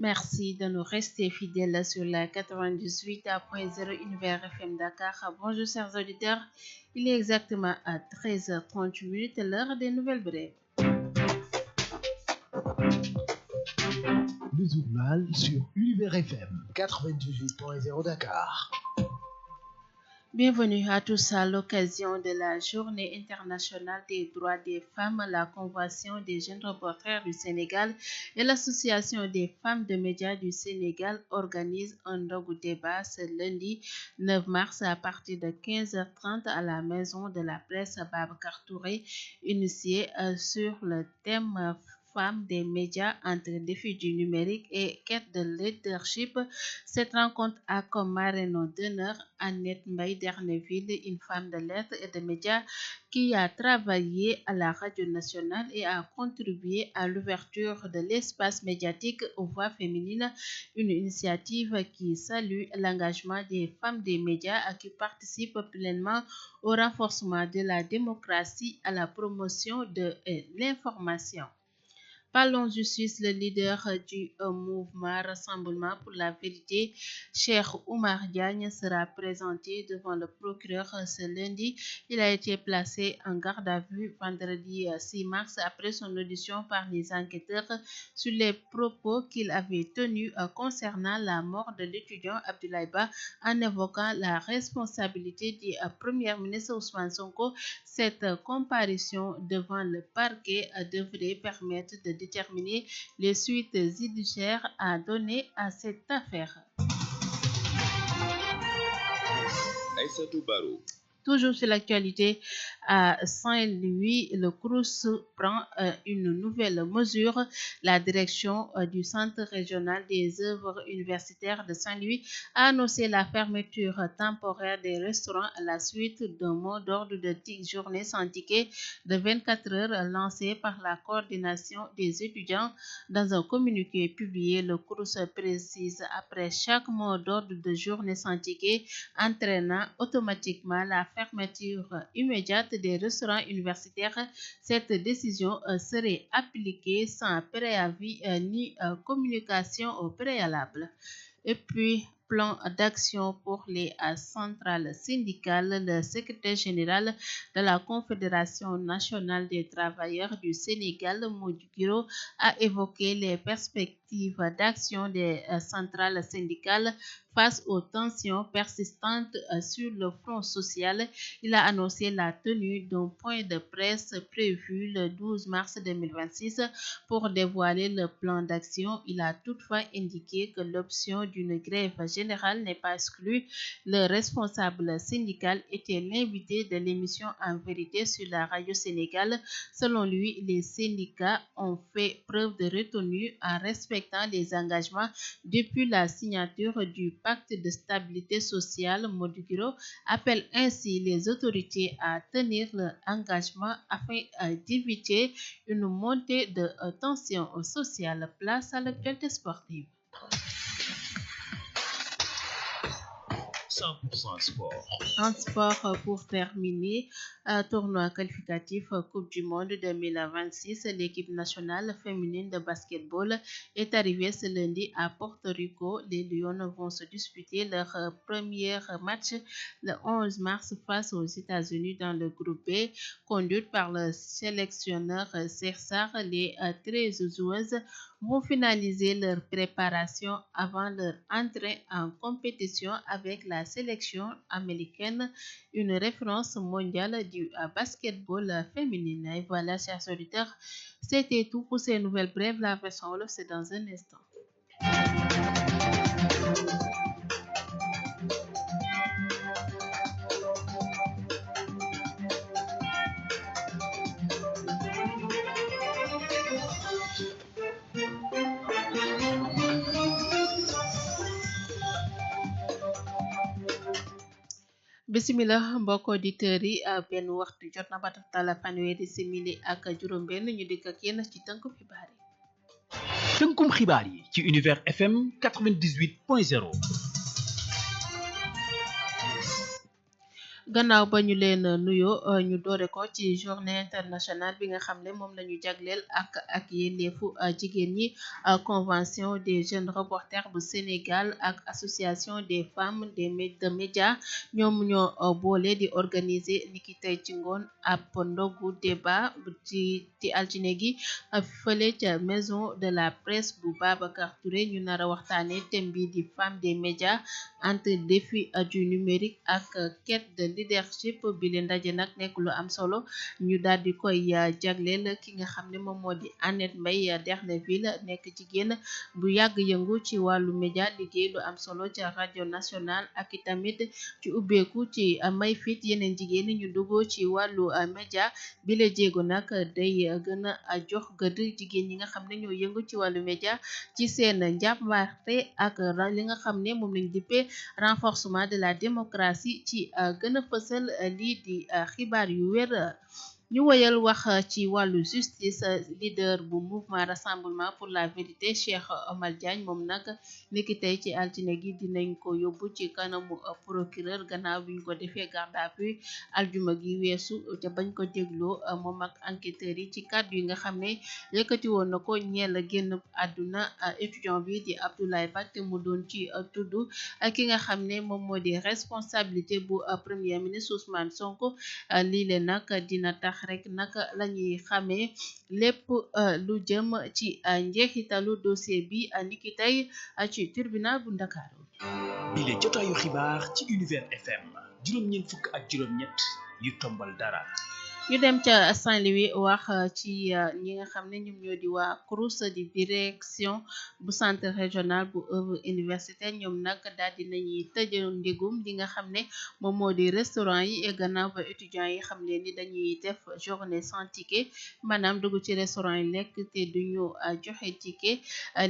Merci de nous rester fidèles sur la 98.0 Univers FM Dakar. Bonjour chers auditeurs, il est exactement à 13h30, l'heure des nouvelles brèves. Le journal sur Univers FM 98.0 Dakar. Bienvenue à tous à l'occasion de la Journée internationale des droits des femmes. La Convention des jeunes reporters du Sénégal et l'Association des femmes de médias du Sénégal organisent un ndogu débat ce lundi 9 mars à partir de 15h30 à la Maison de la Presse Babacar Touré, initié sur le thème femmes des médias entre défis du numérique et quête de leadership. Cette rencontre a comme marraine d'honneur Annette Mbaye d'Erneville, une femme de lettres et de médias qui a travaillé à la radio nationale et a contribué à l'ouverture de l'espace médiatique aux voix féminines, une initiative qui salue l'engagement des femmes des médias qui participent pleinement au renforcement de la démocratie, à la promotion de l'information. Parlons justice, le leader du mouvement Rassemblement pour la vérité, Cheikh Oumar Diagne, sera présenté devant le procureur ce lundi. Il a été placé en garde à vue vendredi 6 mars après son audition par les enquêteurs sur les propos qu'il avait tenus concernant la mort de l'étudiant Abdoulaye Ba en évoquant la responsabilité du Premier ministre Ousmane Sonko. Cette comparution devant le parquet devrait permettre de déterminer les suites judiciaires à donner à cette affaire. Aïssatou Barrow. Toujours sur l'actualité, à Saint-Louis, le CROUS prend une nouvelle mesure. La direction du Centre régional des œuvres universitaires de Saint-Louis a annoncé la fermeture temporaire des restaurants à la suite d'un mot d'ordre de journée sans ticket de 24 heures lancé par la coordination des étudiants. Dans un communiqué publié, le CROUS précise après chaque mot d'ordre de journée sans ticket entraînant automatiquement la fermeture immédiate des restaurants universitaires. Cette décision serait appliquée sans préavis ni communication au préalable. Et puis, plan d'action pour les centrales syndicales, le secrétaire général de la Confédération nationale des travailleurs du Sénégal, Moudjiro, a évoqué les perspectives d'action des centrales syndicales face aux tensions persistantes sur le front social. Il a annoncé la tenue d'un point de presse prévu le 12 mars 2026 pour dévoiler le plan d'action. Il a toutefois indiqué que l'option d'une grève générale n'est pas exclue. Le responsable syndical était l'invité de l'émission En vérité sur la radio Sénégal. Selon lui, les syndicats ont fait preuve de retenue en respectant les engagements depuis la signature du pacte de stabilité sociale. Modigiro appelle ainsi les autorités à tenir leur engagement afin d'éviter une montée de tension sociale. Place à l'actualité sportive. 100% sport. En sport, pour terminer, tournoi qualificatif Coupe du Monde 2026, l'équipe nationale féminine de basketball est arrivée ce lundi à Porto Rico. Les Lions vont se disputer leur premier match le 11 mars face aux États-Unis dans le groupe B, conduite par le sélectionneur César. Les 13 joueuses vont finaliser leur préparation avant leur entrée en compétition avec la sélection américaine, une référence mondiale du basketball féminin. Et voilà, chers auditeurs, c'était tout pour ces nouvelles brèves. La version wolof, c'est dans un instant. Bismillah mbokk auditeurs yi benn waxtu jot na ba taftal fanweeri simili ak juróom benn ñu dikk ak yéen ci tënku xibaar yi. tënkum xibaar yi ci Univers FM 98.0. gannaaw ba ñu leen nuyoo ñu doore ko ci journée internationale bi nga xam ne moom la ñu jagleel ak yelleefu jigéen ñi convention des jeunes reporters bu Sénégal ak association des femmes de médias ñoom ñoo boole di organiser niki tey ci ngoon ab ndogu débat ci altine gi fële ca maison de la presse bu Babacar Touré ñu nar a waxtaane thème bi di femme des médias entre défi du numérique ak quête de leadership bi leen ndaje nag nekk lu am solo ñu daal di koy jagleel ki nga xam ne moom moo di Annette Mbaye Derneville nekk jigéen bu yàgg yëngu ci wàllu média liggéey lu am solo ca rajo nationale ak itamit ci ubbeeku ci may fit yeneen jigéen ñu duggoo ci wàllu média bi la jéego nag day gën a jox gëdd jigéen ñi nga xam ne ñoo yëngu ci wàllu média ci seen njàmbaarte ak li nga xam ne moom lañ dippee renforcement de la démocratie ci gën a fësal lii di xibaar yu wér ñu woyal wax ci wàllu justice leader bu mouvement rassemblement pour la vérité Cheikh Omar Diagne moom nag niki tey ci altine gi dinañ ko yóbbu ci kanamu procureur gannaaw bi ñu ko defee garde à vue aljuma gi weesu te bañ ko dégloo moom ak enquêteurs yi ci kàddu yi nga xam ne yëkkati woon na ko ñeel génn àdduna étudiant bi di Abdoulaye Ba te mu doon ci tudd ki nga xam ne moom moo di responsabilité bu premier ministre Ousmane Sonko lii leen nag dina tax rek naka la ñuy xamee lépp lu jëm ci njeexitalu dossier bi niki tey ci tribunal bu Ndakaaru bile jotaayu xibaar ci Univers FM juróom-ñeent fukk ak juróom-ñett yu tombal dara. ñu dem ca Saint-Louis wax ci ñi nga xam ne ñoom ñoo di waa CROUS di direction bu centre régional bu œuvre universitaire ñoom nag daal di nañuy tëjee ndigum li nga xam ne moom moo di restaurant yi et gannaaw ba étudiants yi xam leen ni dañuy def journée sans ticket maanaam dugg ci restaurant yi lekk te duñu joxe ticket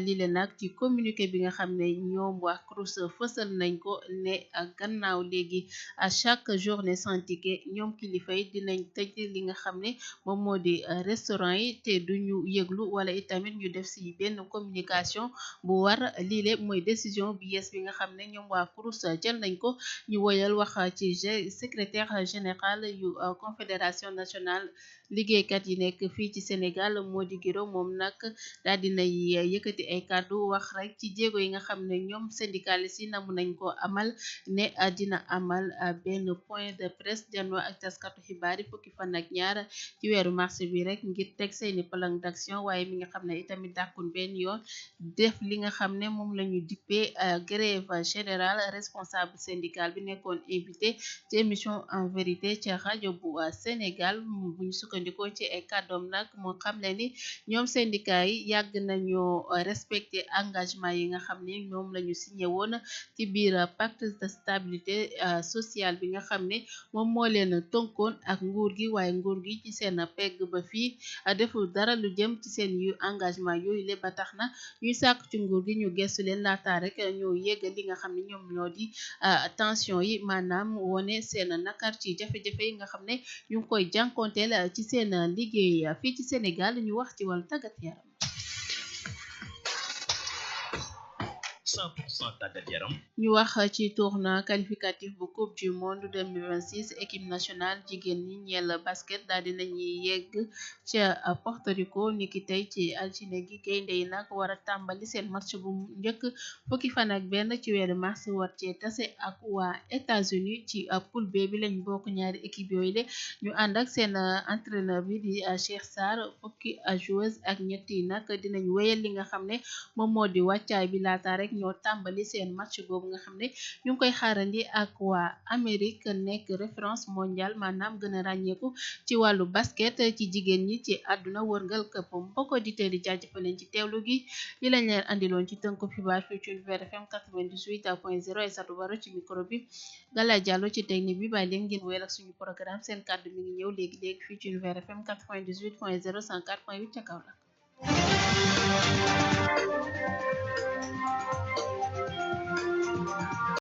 lii la nag ci communiqué bi nga xam ne ñoom waa CROUS fësal nañ ko ne gannaaw léegi à chaque journée sans ticket ñoom kilifa yi dinañ tëj li nga xam ne moom moo di restaurant yi te duñu yëglu wala itamit ñu def ci benn communication bu war lii le mooy décision bi yees bi nga xam ne ñoom waa CROUS jël nañ ko ñu woyal wax ci secrétaire général yu confédération nationale liggéeykat yi nekk fii ci Sénégal Mody Guiro moom nag daal dinay yëkkati ay kàddu wax rek ci jéego yi nga xam ne ñoom syndicalistes yi namu nañ ko amal ne dina amal benn point de presse janoo ak taskatu xibaar yi fukki fan ak ñaar ci weeru mars bi rek ngir teg seeni plan d'action waaye mi nga xam ne itamit dàkkun benn yoon def li nga xam ne moom la ñu dippee grève générale responsable syndical bi nekkoon invité ci émission en vérité ci rajo bu Sénégal bu ñu sukkandikoo ci ay kàddoom nag moo xam le ni ñoom syndicat yi yàgg nañoo respecté engagement yi nga xam ne ñoom la ñu signé woon ci biir pacte de stabilité sociale bi nga xam ne moom moo leen tënkoon ak nguur gi waaye nguur gi ci seen pegg ba fii deful dara lu jëm ci seen yu engagement yooyu le ba tax na ñuy sàkk ci nguur gi ñu gestu leen laata rek ñoo yegg li nga xam ne ñoom ñoo di tension yi maanaam wone seen nakar ci jafe-jafe yi nga xam ne ñu ngi koy jànkonteel ci seen liggéey fii ci Sénégal ñu wax ci wàllu tàggat yaram 100% tàggat yaram. ñu wax ci tournoi qualificatif bu coupe du monde 2026 équipe nationale jigéen ñi ñeel basket daal dinañuy yegg ca Porto Rico niki tey ci altine gi gaynde yi nag war a tàmbali seen match bu njëkk fukki fan ak benn ci weeru mars war cee tase ak waa États-Unis ci poule B bi lañ bokk ñaari équipe yooyu le ñu ànd ak seen entraîneur bi di Cheikh Sarr fukki joueuse ak ñett yi nag dinañ wéyal li nga xam ne moom moo di wàccaay bi laata rek ñoo tàmbali seen match boobu nga xam ne ñu ngi koy xaarandi ak waa Amérique nekk référence mondiale maanaam gën a ràññeeku ci wàllu basket ci jigéen ñi ci àdduna wërngal këpp mbokk auditeurs yi jaajëfal leen ci teewlu gi li lañ leen andiloon ci tënku xibaar fii ci Univers FM 98.0 ay satu baro ci micro bi Gala Diallo ci technique bi bàyyi leen ngeen wéyal ak suñu programme seen kàddu mi ngi ñëw léegi-léegi fii ci Univers FM 98.0 104.8 ca Kaolack